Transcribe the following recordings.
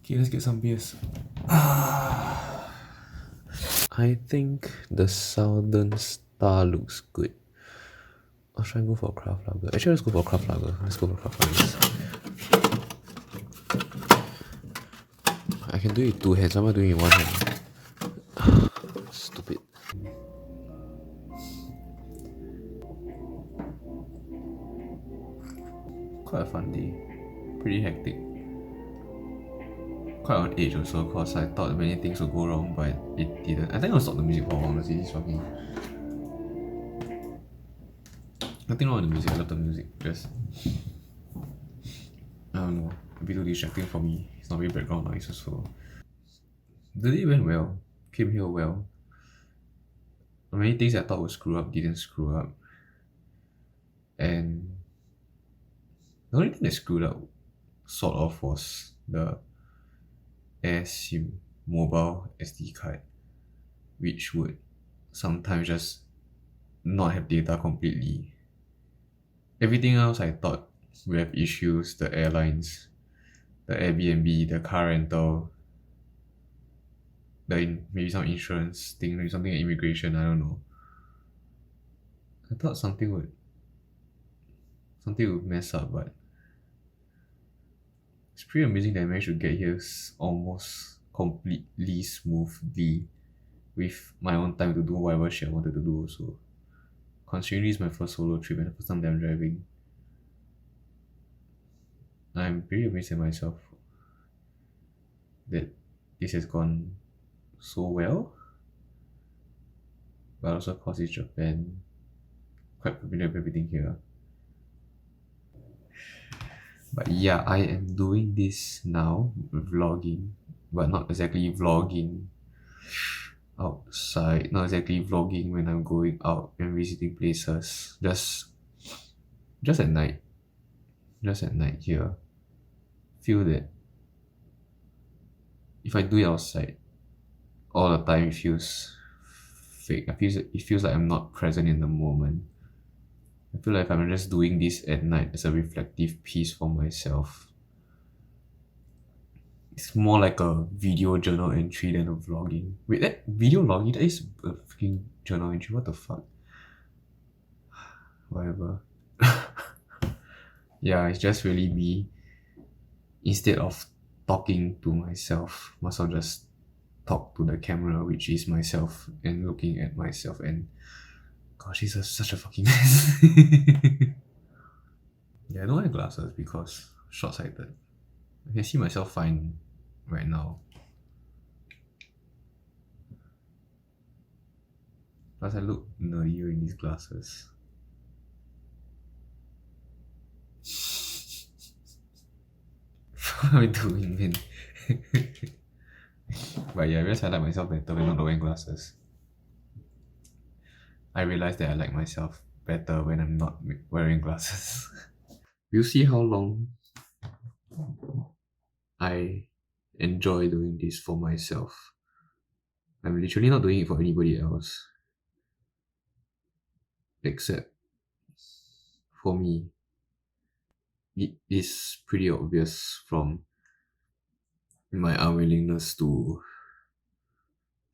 Okay, let's get some beers. I think the Southern Star looks good. I'll try and go for a craft lager. Actually, let's go for a craft lager. Let's go for craft lagers. I can do it with two hands. Why am I doing it with one hand? Stupid. Quite a fun day. Pretty hectic. Quite on edge also, cause I thought many things would go wrong, but it didn't. I think I'll stop the music for a while, honestly. This fucking... Nothing wrong with the music. I love the music. Just... I don't know. A bit too distracting for me. It's not really background noise also. The day went well. Came here well. Many things I thought would screw up didn't screw up. And the only thing that screwed up sort of was the AirSIM mobile SD card, which would sometimes just not have data completely. Everything else I thought would have issues, the airlines, the Airbnb, the car rental, maybe some insurance thing, maybe something like immigration, I don't know. I thought something would mess up, but it's pretty amazing that I managed to get here almost completely smoothly with my own time to do whatever shit I wanted to do also. Considering this is my first solo trip and the first time that I'm driving, I'm pretty amazed at myself that this has gone so well. But also cause it's Japan, quite familiar with everything here. But yeah, I am doing this now, vlogging, but not exactly vlogging outside, not exactly vlogging when I'm going out and visiting places. Just at night. Just at night here. Feel that if I do it outside all the time, it feels fake. It feels like I'm not present in the moment. I feel like I'm just doing this at night as a reflective piece for myself. It's more like a video journal entry than a vlogging. Wait, that video logging, that is a freaking journal entry. What the fuck? Whatever. Yeah, it's just really me. Instead of talking to myself, must I just talk to the camera, which is myself, and looking at myself, and gosh, this is such a fucking mess. Yeah, I don't wear glasses because short-sighted. I can see myself fine right now. Plus I look nerdier in these glasses. What am I doing, man? But yeah, I realize I like myself better when I'm not wearing glasses. I realize that I like myself better when I'm not wearing glasses. We'll see how long I enjoy doing this for myself. I'm literally not doing it for anybody else. Except for me. It is pretty obvious from my unwillingness to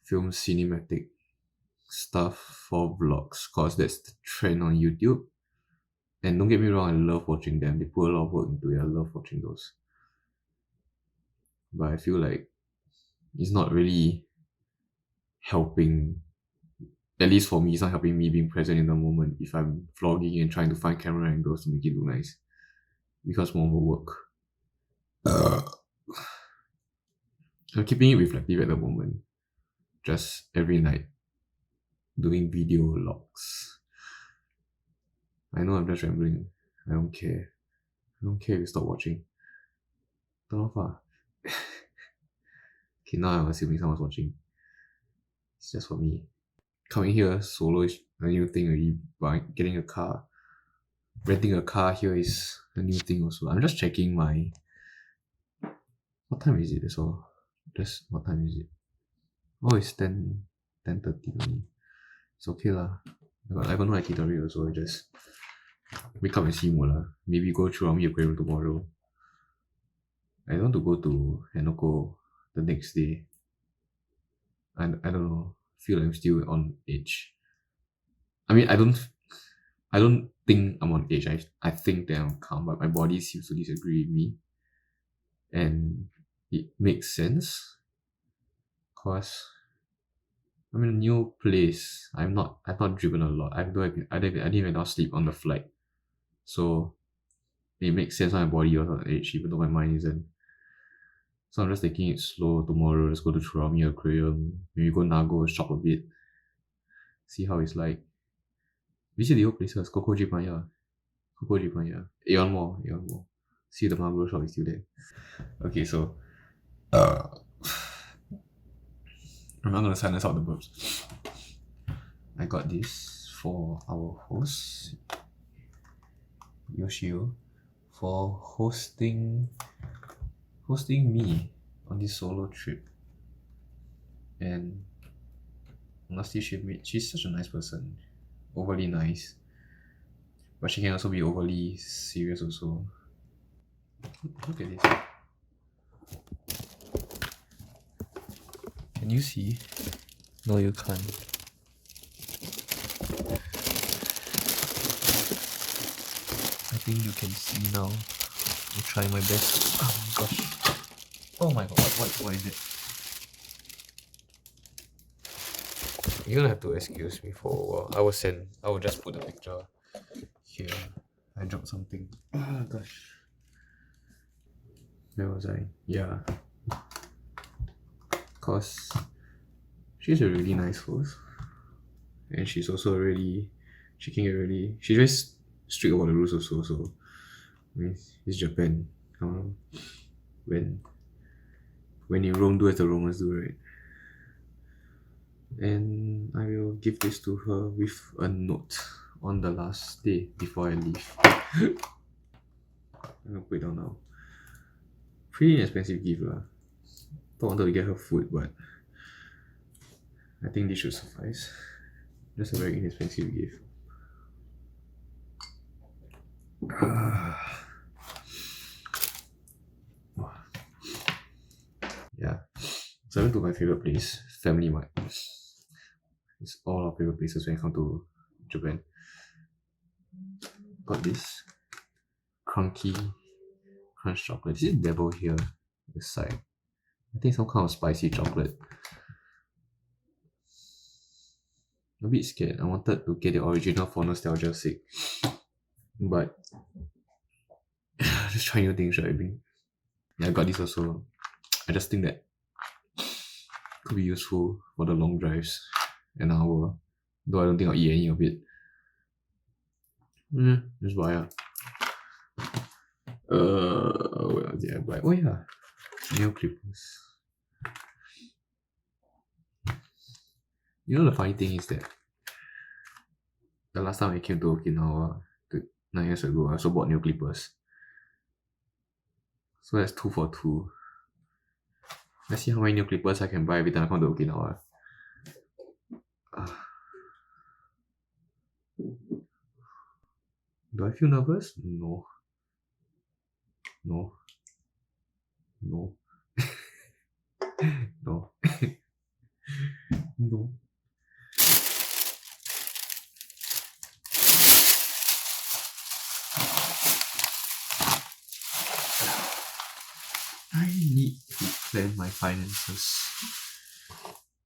film cinematic stuff for vlogs, cause that's the trend on YouTube. And don't get me wrong, I love watching them. They put a lot of work into it. I love watching those. But I feel like it's not really helping, at least for me, it's not helping me being present in the moment if I'm vlogging and trying to find camera angles to make it look nice. Because more of a work. I'm keeping it reflective at the moment. Just every night doing video logs. I know I'm just rambling. I don't care. I don't care if you stop watching. Turn off ah. Okay, now I'm assuming someone's watching. It's just for me. Coming here solo is a new thing already. But getting a car, renting a car here is a new thing also. I'm just checking my... What time is it? That's all. Just what time is it? Oh, it's 10:30 only. It's okay lah. I got no itinerary also. I just wake up and see more lah. Maybe go through Army Aquarium tomorrow. I don't want to go to Hanoko the next day. I don't know. Feel like I'm still on edge. I mean, I don't think I'm on edge. I think that I'm calm, but my body seems to disagree with me, and it makes sense. Cause I'm in a new place. I've not driven a lot. I didn't even not sleep on the flight. So it makes sense why my body was on edge, even though my mind isn't. So I'm just taking it slow tomorrow. Let's go to Churami Aquarium. Maybe go Nago, shop a bit. See how it's like. Visit the old places. Coco Jipanya. Coco Jipanya. Aeon Mall. Aeon Mall. See the Marlboro shop is still there. Okay, so I'm not gonna silence out the burps. I got this for our host, Yoshio, for hosting me on this solo trip. And honestly, she's such a nice person. Overly nice. But she can also be overly serious also. Look at this. Can you see? No, you can't. I think you can see now. I'll try my best. Oh my gosh. Oh my god, what is it? You're gonna have to excuse me for a while. I will just put the picture here. I dropped something. Oh gosh. Where was I? Yeah. Cause she's a really nice host. And she's also she's very strict about the rules also, so I mean it's Japan. When in Rome, do as the Romans do, right? And I will give this to her with a note on the last day before I leave. I'm gonna put it down now. Pretty inexpensive gift lah. I wanted to get her food, but I think this should suffice. Just a very inexpensive gift. Yeah. So I went to my favorite place, Family Mart. It's all our favorite places when I come to Japan. Got this crunch chocolate. Is it devil here? This side. I think some kind of spicy chocolate. A bit scared. I wanted to get the original for nostalgia's sake. But just try new things, right? Yeah, I got this also. I just think that could be useful for the long drives. An hour. Though I don't think I'll eat any of it. Just buy it. What did I buy? Oh yeah. Nail clippers. You know the funny thing is that the last time I came to Okinawa 9 years ago, I also bought nail clippers. So that's 2 for 2. Let's see how many nail clippers I can buy every time I come to Okinawa. Do I feel nervous? No. No. No. No. No. I need to plan my finances.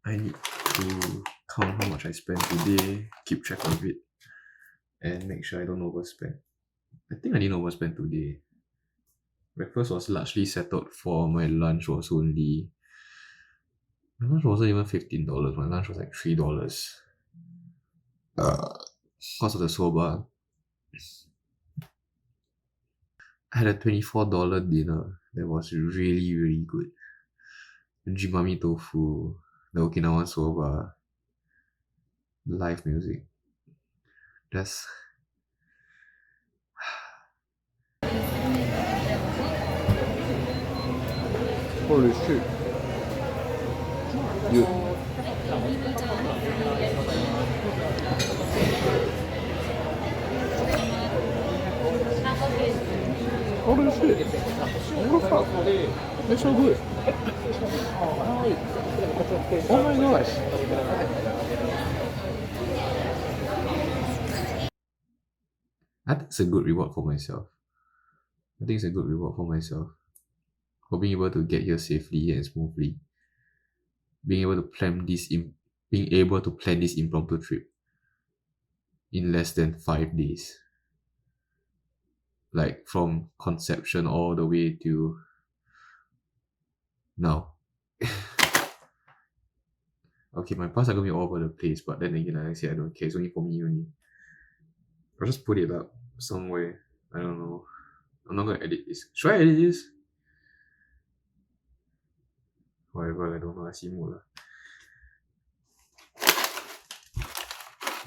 I need to count how much I spend today, keep track of it, and make sure I don't overspend. I think I didn't overspend today. Breakfast was largely settled for my lunch was only... My lunch wasn't even $15. My lunch was like $3. Because of the soba. I had a $24 dinner that was really, really good. The jimami tofu, the Okinawan soba, live music. Just... Holy shit. Holy shit. What the fuck? That's so good. Oh my gosh. I think it's a good reward for myself. I think it's a good reward for myself for being able to get here safely and smoothly. Being able to plan this impromptu trip in less than 5 days. Like from conception all the way to now. Okay, my parts are gonna be all over the place, but then again, like I say, I don't care. It's only for me only. I'll just put it up somewhere. I don't know. I'm not gonna edit this. Should I edit this? Whatever, I don't know. I see more.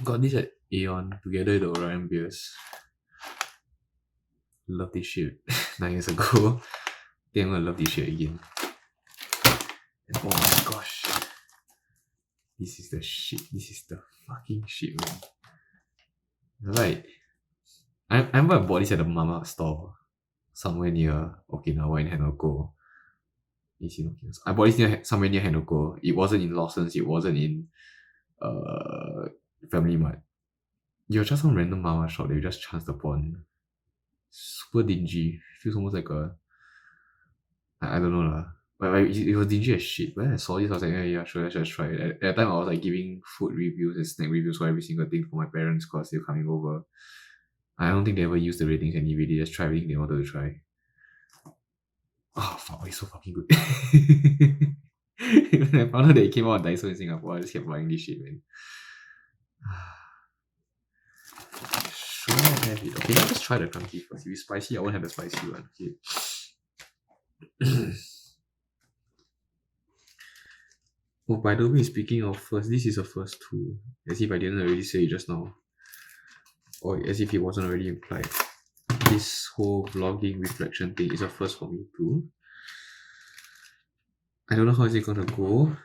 Got this at Aeon together with the Orion beers. Love this shit 9 years ago. Think I'm gonna love this shit again. And oh my gosh. This is the shit. This is the fucking shit, man. Right. I remember I bought this at the mama store somewhere near Okinawa in Hanoko. It's in Okinawa. I bought this somewhere near Hanoko. It wasn't in Lawson's. It wasn't in Family Mart. You're just some random mama shop that you just chanced upon. Super dingy. Feels almost like a... I don't know lah. But it was dingy as shit. But then I saw this, I was like, yeah, sure, let's just try it. At that time, I was like giving food reviews and snack reviews for every single thing for my parents because they're coming over. I don't think they ever used the ratings anyway. They just try everything they wanted to try. Oh, fuck, it's so fucking good. When I found out that it came out on Daiso in Singapore, I just kept buying this shit, man. Should I have it? Okay, let's just try the crunchy first. If it's spicy, I won't have the spicy one. Okay. Oh, by the way, speaking of first, this is a first too. As if I didn't already say it just now. Or as if it wasn't already implied. This whole vlogging reflection thing is a first for me too. I don't know how is it gonna go.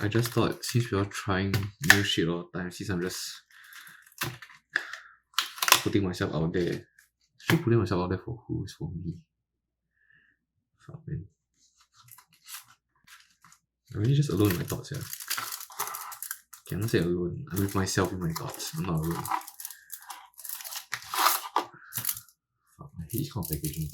I just thought since we are trying new shit all the time, since I'm just putting myself out there. Actually putting myself out there for who is for me. Fuck, man. I'm really just alone in my thoughts, yeah. Cannot say alone. I'm with myself in my thoughts. I'm not alone. Fuck, I hate this kind of packaging.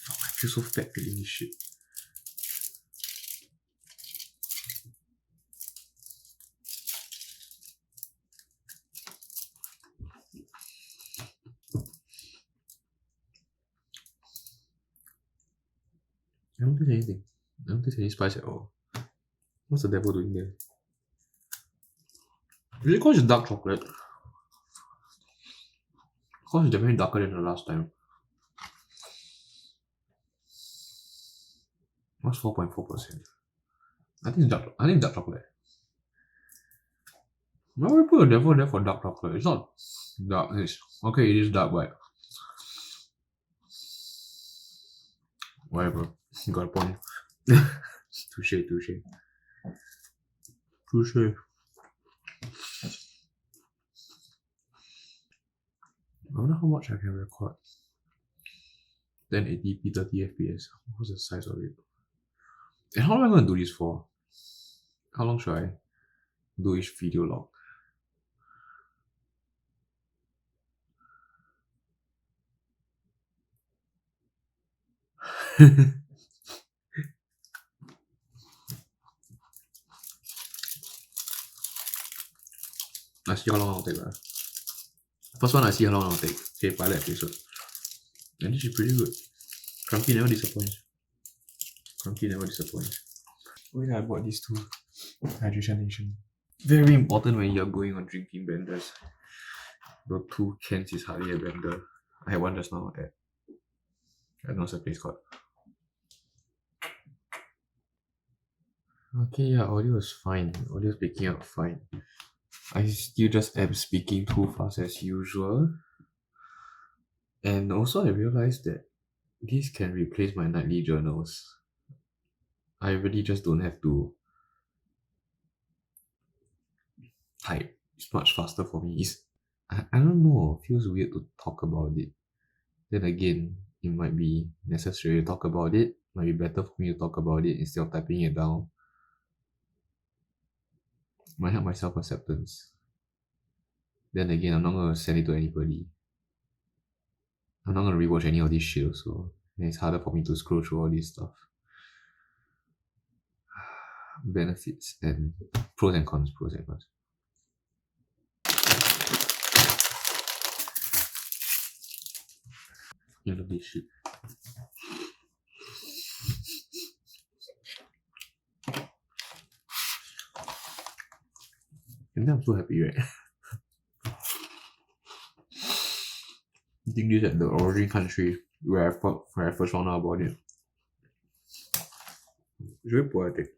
Fuck, I feel so fat feeling this shit. I don't taste anything. I don't taste any spice at all. What's the devil doing there? Is it because it's dark chocolate? Because it's definitely darker than the last time. What's 4.4%? I think it's dark chocolate. Why would we put a devil there for dark chocolate? It's not dark. Okay, it is dark, but whatever. You got a point. Touche. I wonder how much I can record. 1080p 30 fps. What's the size of it? And how long am I going to do this for? How long should I do each video log? I see how long I'll take. First one, I see how long I'll take. Okay, pilot episode. And this is pretty good. Crunchy never disappoints. Wait, I bought these two. Hydration Nation. Very important when you're going on drinking blenders. The 2 cans is hardly a blender. I had one just now at I don't know what's the place called. Okay, yeah, audio is fine. Audio is picking up fine. I still just am speaking too fast as usual. And also I realized that this can replace my nightly journals. I really just don't have to type. It's much faster for me. I don't know. It feels weird to talk about it. Then again, it might be necessary to talk about it. Might be better for me to talk about it instead of typing it down. Might help my self acceptance. Then again, I'm not gonna send it to anybody. I'm not gonna rewatch any of this shit also. And it's harder for me to scroll through all this stuff. Benefits and pros and cons. Pros and cons. You love this shit. And then I'm so happy, right? I think this at the origin country where I first found out about it. It's very poetic.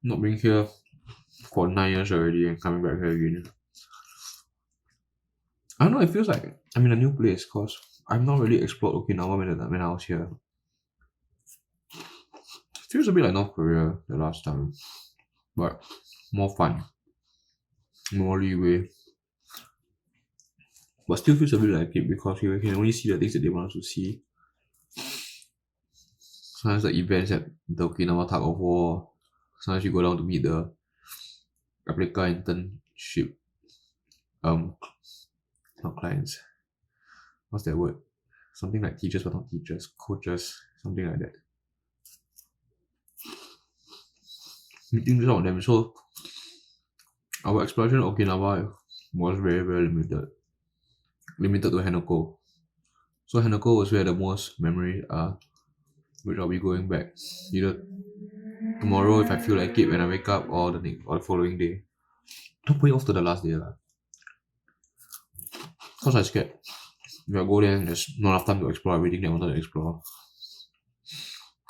Not being here for 9 years already and coming back here again. I don't know, it feels like I'm in a new place because I've not really explored Okinawa when I was here. It feels a bit like North Korea the last time, but more fun, more leeway. But still feels a bit like it because you can only see the things that they want us to see. Sometimes the events at the Okinawa tug of war. Sometimes you go down to meet the replica internship um not clients. What's that word? Something like teachers but not teachers, coaches, something like that. Meeting some of them. So our exploration of Okinawa was very, very limited. Limited to Hanako. So Hanako was where the most memories are, which I'll be going back either tomorrow if I feel like it when I wake up or the following day. Don't put it off to the last day lah. Cause I scared. If I go there and there's not enough time to explore everything that I wanted to explore.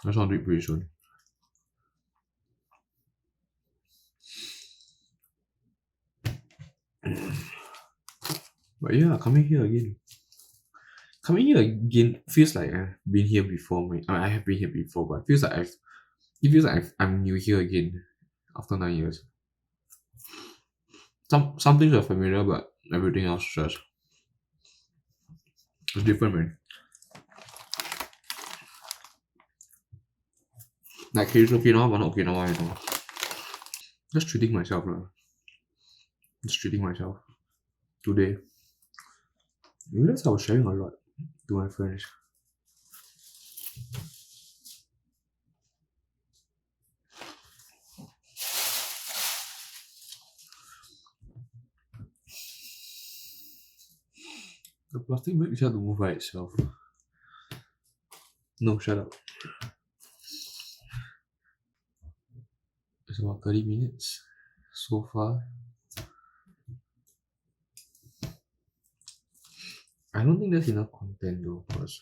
I just want to do it pretty soon. But yeah, coming here again. Coming here again feels like I've been here before. I have been here before, but it feels like I'm new here again after 9 years. Some things are familiar, but everything else just it's different, man. Like here's Okinawa, but not Okinawa anymore. Just treating myself, lah. Just treating myself today. You realize I was sharing a lot to my friends. The plastic bag is had to move by itself. No, shut up. It's about 30 minutes so far. I don't think there's enough content though, because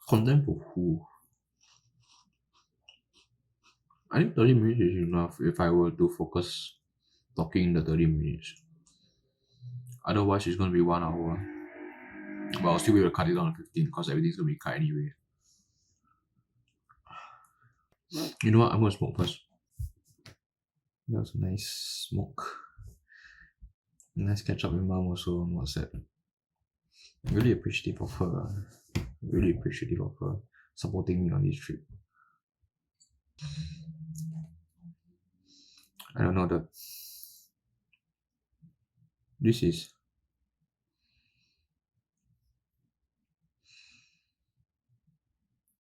content for who? I think 30 minutes is enough if I were to focus talking the 30 minutes. Otherwise, it's going to be 1 hour. But I'll still be able to cut it down to 15 because everything's going to be cut anyway. You know what? I'm going to smoke first. That was a nice smoke. Nice catch up with mom also on WhatsApp. Really appreciative of her. Really appreciative of her supporting me on this trip. I don't know that. This is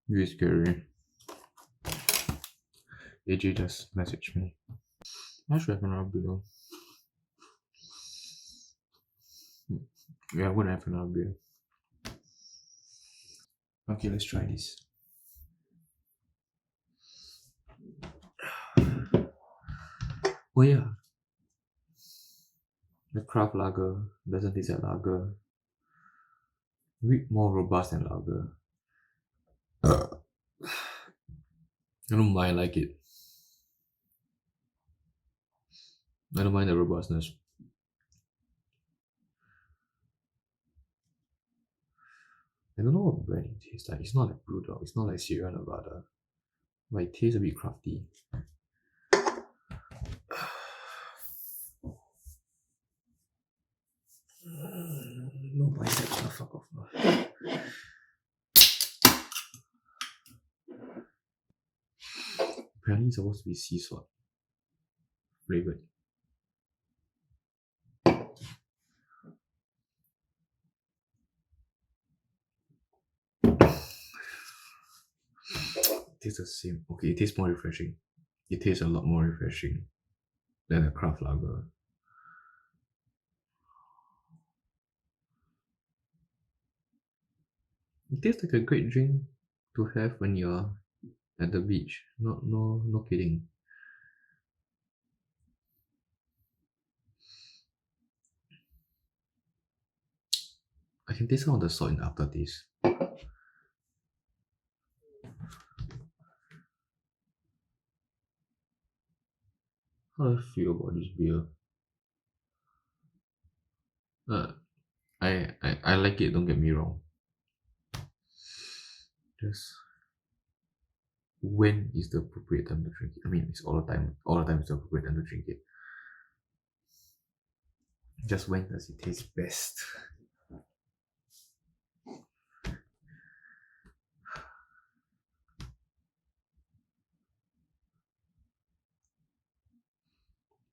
really scary. AJ just messaged me. I should have another beer. Yeah, I'm gonna have another beer. Okay, let's try this. Oh yeah. The craft lager doesn't taste like lager. A bit more robust than lager. I don't mind, I like it. I don't mind the robustness. I don't know what brand it tastes like. It's not like Brewdog. It's not like Sierra Nevada. but it tastes a bit crafty. No biceps, no fuck off. Apparently it's supposed to be sea salt flavored. It tastes the same. Okay, it tastes more refreshing. It tastes a lot more refreshing than a craft lager. It tastes like a great drink to have when you're at the beach. No kidding. I can taste some of the salt in the aftertaste. How do I feel about this beer? Uh, I like it, don't get me wrong. Just when is the appropriate time to drink it? I mean, it's all the time. All the time is the appropriate time to drink it. Just when does it taste best?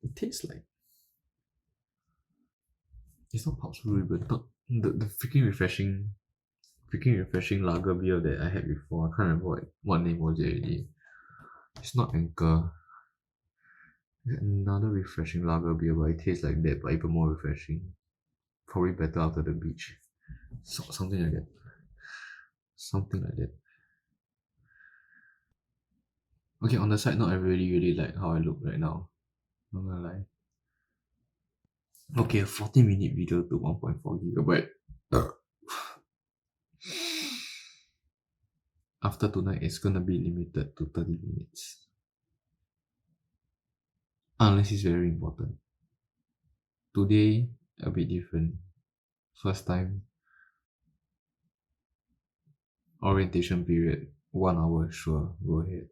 It tastes like it's not Pabst Blue Ribbon, not the freaking refreshing lager beer that I had before. I can't remember what name was it already. It's not Anchor. It's another refreshing lager beer, but it tastes like that, but even more refreshing. Probably better after the beach. Something like that. Something like that. Okay, on the side note, I really like how I look right now. Not gonna lie. Okay, a 40-minute video to 1.4 gigabyte. After tonight, it's gonna be limited to 30 minutes. Unless it's very important. Today, a bit different. First time, orientation period, 1 hour, sure, go ahead.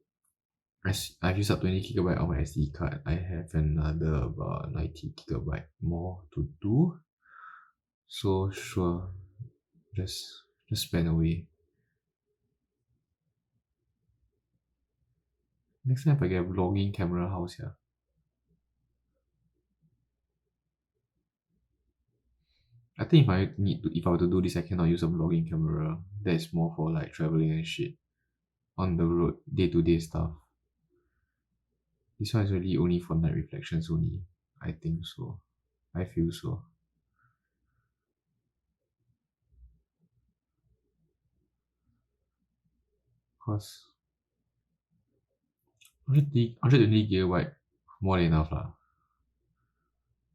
I've used up 20 gigabyte on my SD card. I have another about 90 gigabyte more to do. So sure, just spend away. Next time if I get a vlogging camera, how's here? I think if I were to do this, I cannot use a vlogging camera. That is more for like traveling and shit. On the road, day-to-day stuff. This one is really only for night reflections only. I think so. I feel so. Cause 120 gigabyte more than enough lah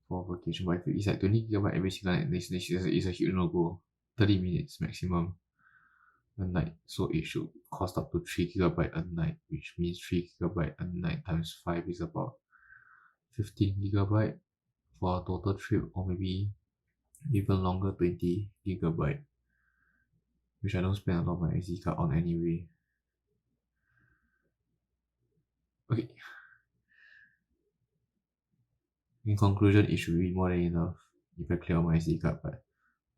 for vacation. But I feel it's like 20 gigabyte every single night. This is a huge no go. 30 minutes maximum a night. So it should cost up to 3 gigabyte a night, which means 3 gigabyte a night times 5 is about 15 gigabyte for a total trip, or maybe even longer, 20 gigabyte, which I don't spend a lot of my SD card on anyway. Okay. In conclusion, it should be more than enough if I clear out my SD card, but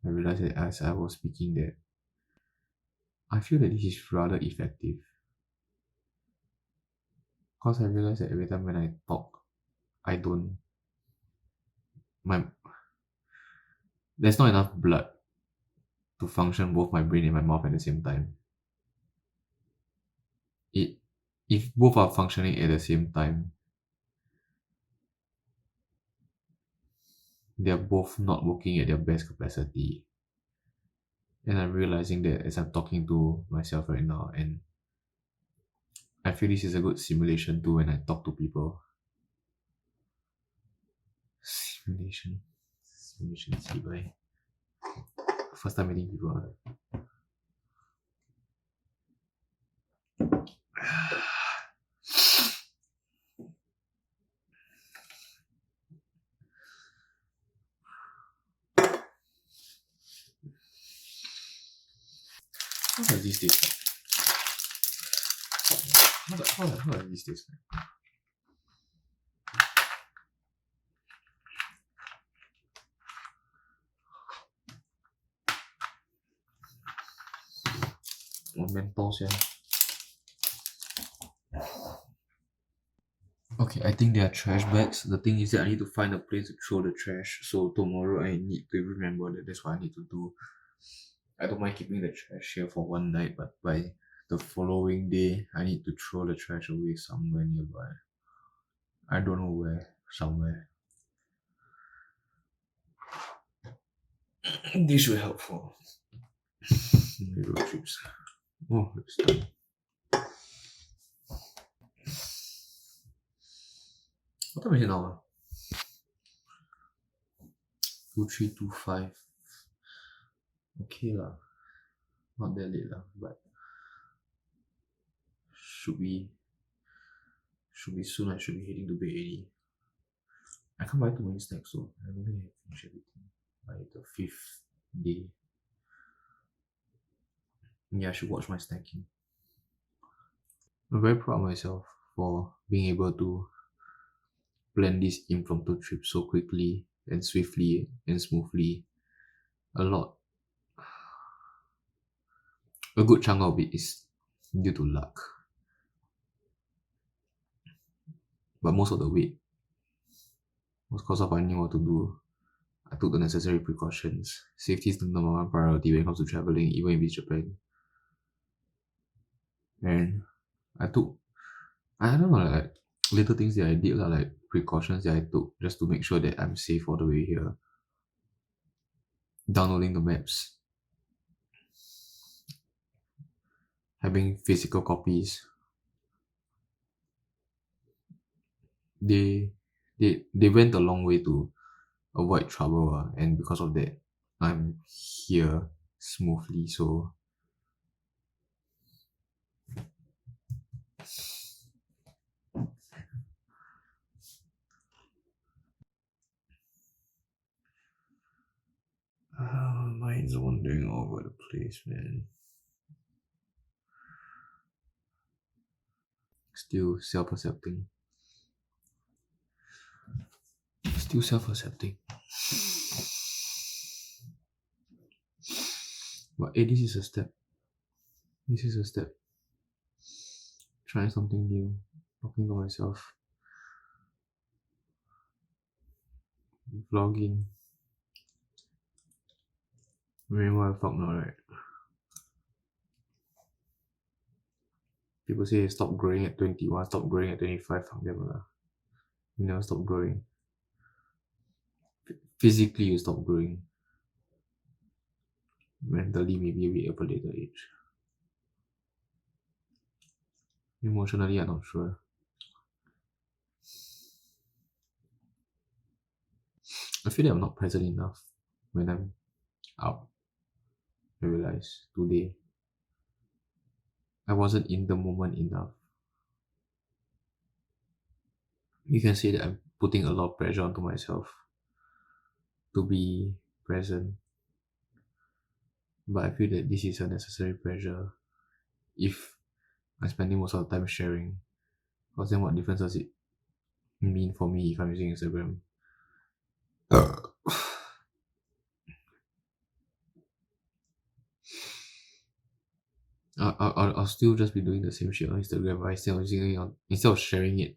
I realized that as I was speaking that I feel that this is rather effective. Because I realized that every time when I talk, I don't my there's not enough blood to function both my brain and my mouth at the same time. It if both are functioning at the same time, they're both not working at their best capacity. And I'm realizing that as I'm talking to myself right now, and I feel this is a good simulation too when I talk to people. Simulation. See by first time meeting people. How does this taste like? How does this taste like? Oh, Mentos, yeah. Okay, I think they are trash bags. The thing is that I need to find a place to throw the trash. So tomorrow I need to remember that that's what I need to do. I don't mind keeping the trash here for one night, but by the following day, I need to throw the trash away somewhere nearby. I don't know where, somewhere. This will help for my road trips. Oh, it's done. What time is it now? 2325. Okay lah. Not that late lah, but should be soon. I should be heading to bed already. I can't buy too many snacks, so I don't think I finish everything by the 5th day. Yeah, I should watch my snacking. I'm very proud of myself for being able to plan this impromptu trip so quickly and swiftly and smoothly. A good chunk of it is due to luck, but most of the weight was because of I knew what to do. I took the necessary precautions. Safety is the number one priority when it comes to traveling, even if it's Japan. And I don't know, like little things that I did, like precautions that I took just to make sure that I'm safe all the way here. Downloading the maps, having physical copies. They went a long way to avoid trouble, and because of that, I'm here smoothly. So mind's wandering all over the place, man. Still self-accepting. Still self-accepting. But hey, this is a step. This is a step. Trying something new. Talking to myself. Vlogging. Remember I vlog now, right? People say stop growing at 21, stop growing at 25. Fuck them lah. You never stop growing. Physically, you stop growing. Mentally, maybe a bit of a later age. Emotionally, I'm not sure. I feel that I'm not present enough when I'm out. I realize today I wasn't in the moment enough. You can say that I'm putting a lot of pressure onto myself to be present, but I feel that this is a necessary pressure if I'm spending most of the time sharing. Because then what difference does it mean for me if I'm using Instagram? I'll still just be doing the same shit on Instagram, but instead of sharing it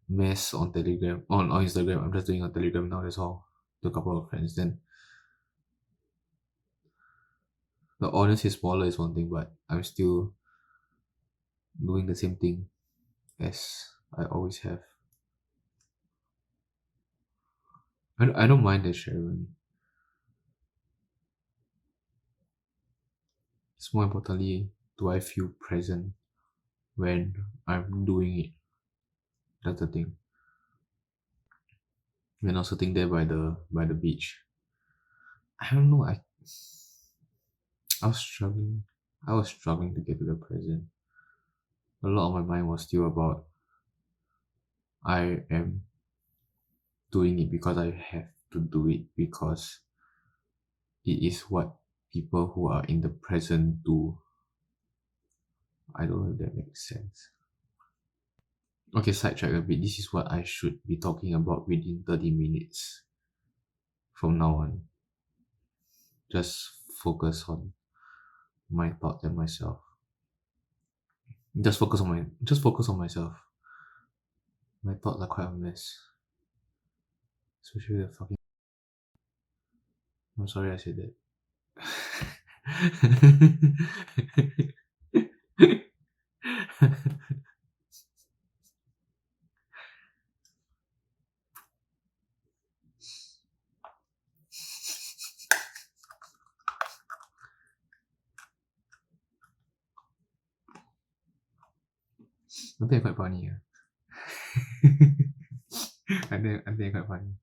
mass on Telegram on Instagram, I'm just doing on Telegram now. That's all. To a couple of friends. Then the audience is smaller is one thing, but I'm still doing the same thing as I always have. I don't mind the sharing. It's more importantly, do I feel present when I'm doing it? That's the thing. When I was sitting there by the beach, I don't know. I was struggling. I was struggling to get to the present. A lot of my mind was still about I am doing it because I have to do it because it is what people who are in the present do. I don't know if that makes sense. Okay, sidetrack a bit. This is what I should be talking about within 30 minutes from now on. Just focus on my thoughts and myself. Just focus on myself. My thoughts are quite a mess. Especially the fucking I'm sorry I said that. I think quite funny. I think quite funny.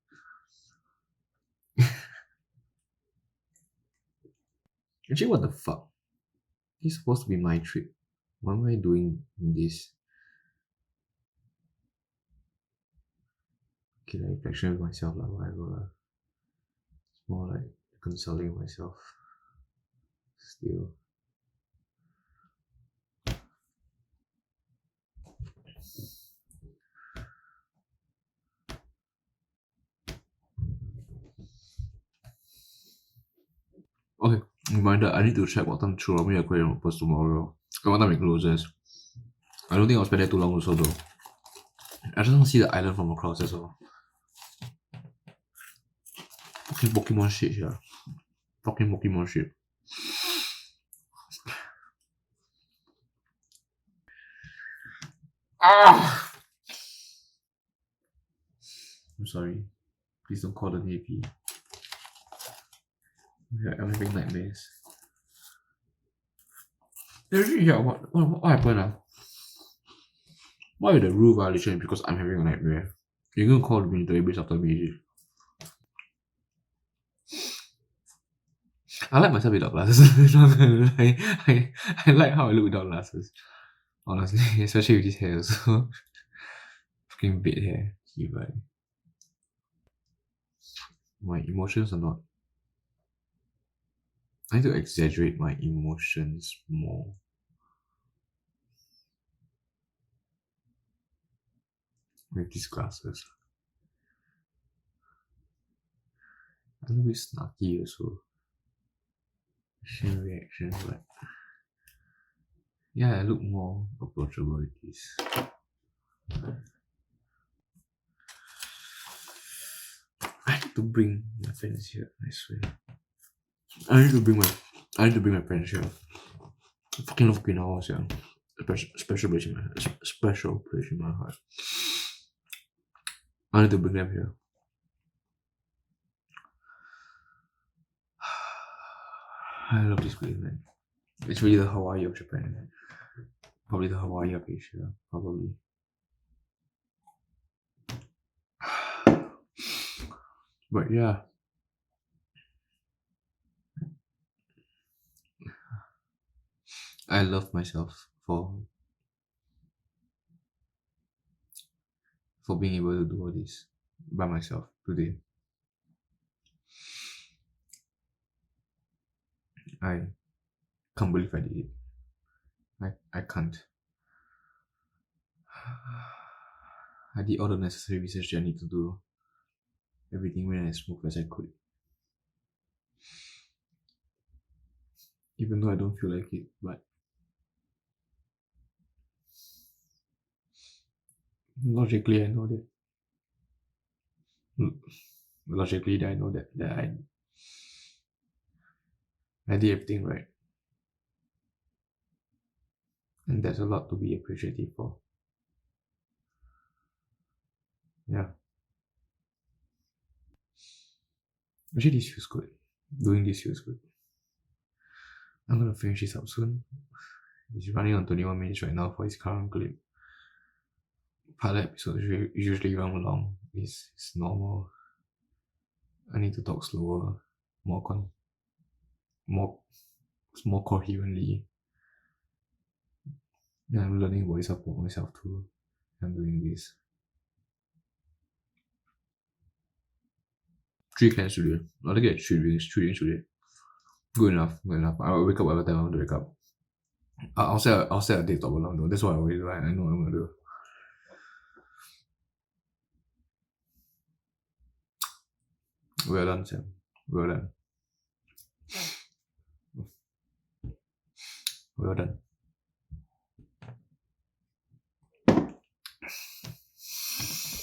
Actually, what the fuck? This is supposed to be my trip. Why am I doing this? Okay, like reflection with myself, like whatever. It's more like consoling myself. Still. Okay, reminder, I need to check what time Churami Aquarium opens tomorrow. And what time it closes. I don't think I'll spend there too long also though. I just want to see the island from across, that's all. Fucking Pokemon shit here. Fucking Pokemon shit. Ah! I'm sorry. Please don't call the Navy. Yeah, I'm having nightmares. Actually, yeah, what happened? Why the rule violation? Because I'm having a nightmare. You're gonna call the military base after me, is it? I like myself without glasses. Not gonna lie. I like how I look without glasses. Honestly, especially with this hair. So fucking big hair. You like my emotions are not. I need to exaggerate my emotions more. With these glasses. I'm a bit snarky also. Same reaction, but yeah, I look more approachable with this. I need to bring my friends here, I swear. I need to bring my friends here. I fucking love Okinawa, yeah. Special place in my heart. Special place in my heart. I need to bring them here. I love this place, man. It's really the Hawaii of Japan, man. Probably the Hawaii of Asia. Probably. But yeah. I love myself for being able to do all this by myself today. I can't believe I did it. I can't. I did all the necessary research that I need to do. Everything went as smooth as I could. Even though I don't feel like it, but logically I know that. Logically I know that I did everything right. And there's a lot to be appreciative for. Yeah. Actually, this feels good. Doing this feels good. I'm gonna finish this up soon. It's running on 21 minutes right now for its current clip. Pilot episodes usually run long. It's normal. I need to talk slower, more more coherently. Yeah, I'm learning about this about myself too. I'm doing this. 3 cans today. I'll get 3 drinks today. Good enough. I'll wake up whatever time I want to wake up. I'll set a date top alarm though. That's what I always do. I know what I'm gonna do. Well done, Sam. Well done. Well done.